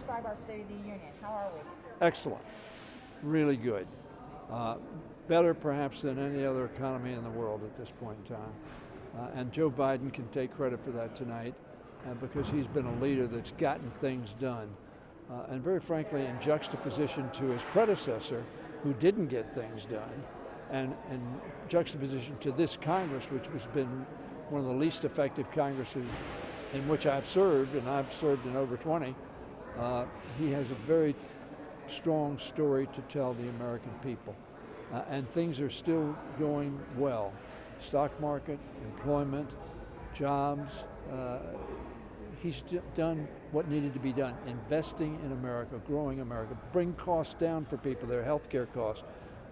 describe our State of the Union? How are we? Excellent, really good. Better perhaps than any other economy in the world at this point in time. And Joe Biden can take credit for that tonight because he's been a leader that's gotten things done. And very frankly, in juxtaposition to his predecessor, who didn't get things done, and juxtaposition to this Congress, which has been one of the least effective Congresses in which I've served, and I've served in over 20, he has a very strong story to tell the American people. And things are still going well. Stock market, employment, jobs. He's done what needed to be done. Investing in America, growing America, bring costs down for people, their health care costs,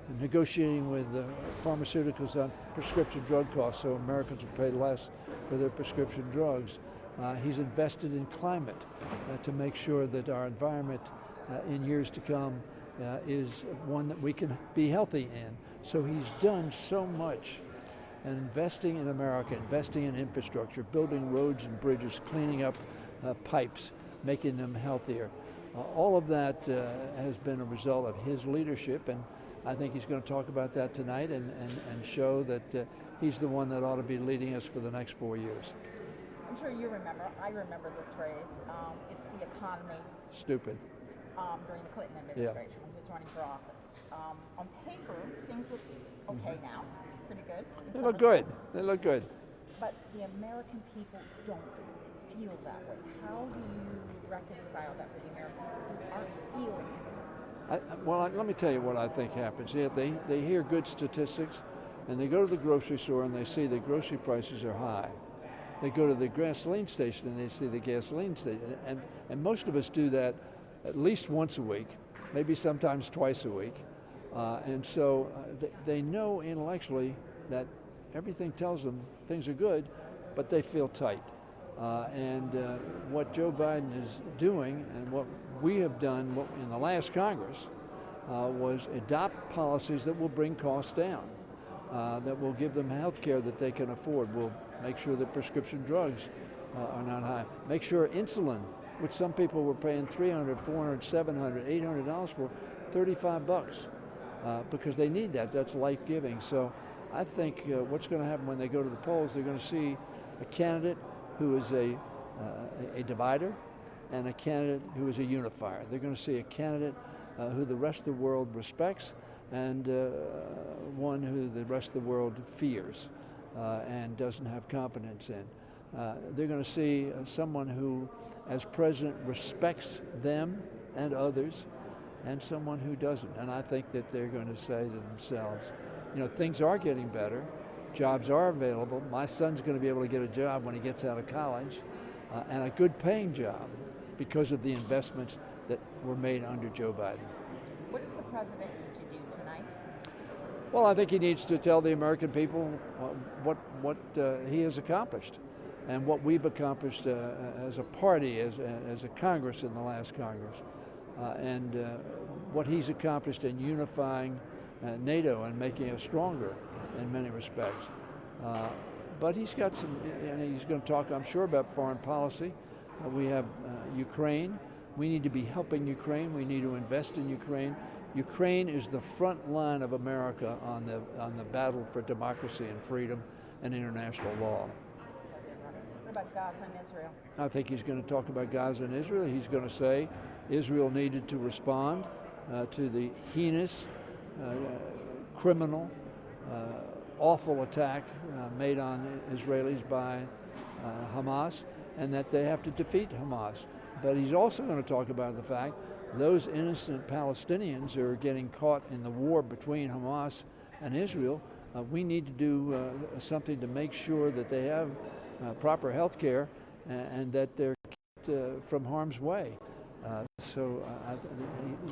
and negotiating with pharmaceuticals on prescription drug costs so Americans will pay less for their prescription drugs. He's invested in climate to make sure that our environment in years to come is one that we can be healthy in. So he's done so much. And investing in America, investing in infrastructure, building roads and bridges, cleaning up pipes, making them healthier. All of that has been a result of his leadership, and I think he's going to talk about that tonight and show that he's the one that ought to be leading us for the next 4 years. I'm sure you remember, I remember this phrase, it's the economy. Stupid. During the Clinton administration when he was running for office. On paper, things look okay now, pretty good. They look good. They look good. But the American people don't feel that way. How do you reconcile that for the American people who aren't feeling it? Well, let me tell you what I think happens. Yeah, they hear good statistics, and they go to the grocery store and they see that grocery prices are high. They go to the gasoline station and they see the gasoline station, and most of us do that at least once a week, maybe sometimes twice a week. And so they know intellectually that everything tells them things are good, but they feel tight. And what Joe Biden is doing and what we have done in the last Congress was adopt policies that will bring costs down, that will give them health care that they can afford. We'll make sure that prescription drugs are not high. Make sure insulin, which some people were paying $300, $400, $700, $800 for, $35, because they need that. That's life-giving. So I think what's going to happen when they go to the polls, they're going to see a candidate who is a divider and a candidate who is a unifier. They're going to see a candidate who the rest of the world respects and one who the rest of the world fears and doesn't have confidence in. They're going to see someone who, as president, respects them and others, and someone who doesn't. And I think that they're going to say to themselves, you know, things are getting better, jobs are available, my son's going to be able to get a job when he gets out of college, and a good paying job because of the investments that were made under Joe Biden. What does the president need to do tonight? Well, I think he needs to tell the American people what he has accomplished and what we've accomplished as a party, as a Congress in the last Congress, and what he's accomplished in unifying NATO and making us stronger in many respects. But he's got some, and he's going to talk, I'm sure, about foreign policy. We have Ukraine. We need to be helping Ukraine. We need to invest in Ukraine. Ukraine is the front line of America on the battle for democracy and freedom and international law. What about Gaza and Israel? I think he's going to talk about Gaza and Israel. He's going to say Israel needed to respond to the heinous, criminal, awful attack made on Israelis by Hamas, and that they have to defeat Hamas. But he's also going to talk about the fact those innocent Palestinians are getting caught in the war between Hamas and Israel. We need to do something to make sure that they have proper health care and that they're kept from harm's way. So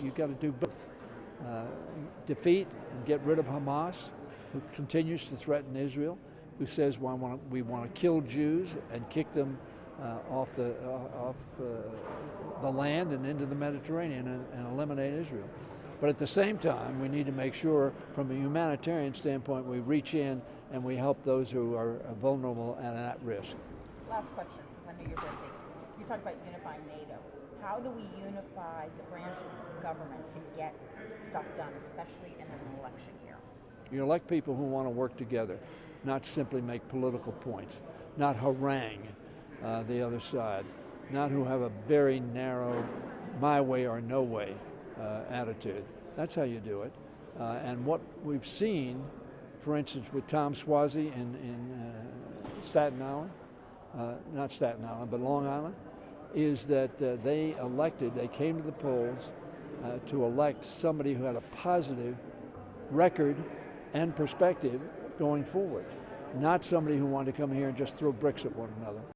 you've got to do both. Defeat and get rid of Hamas, who continues to threaten Israel, who says we want to kill Jews and kick them off the land and into the Mediterranean and eliminate Israel. But at the same time, we need to make sure, from a humanitarian standpoint, we reach in and we help those who are vulnerable and at risk. Last question, because I know you're busy. You talked about unifying NATO. How do we unify the branches of government to get stuff done, especially in an election year? You elect people who want to work together, not simply make political points, not harangue the other side, not who have a very narrow my way or no way attitude. That's how you do it. And what we've seen, for instance, with Tom Suozzi in Staten Island, not Staten Island, but Long Island, is that they came to the polls to elect somebody who had a positive record and perspective going forward, not somebody who wanted to come here and just throw bricks at one another.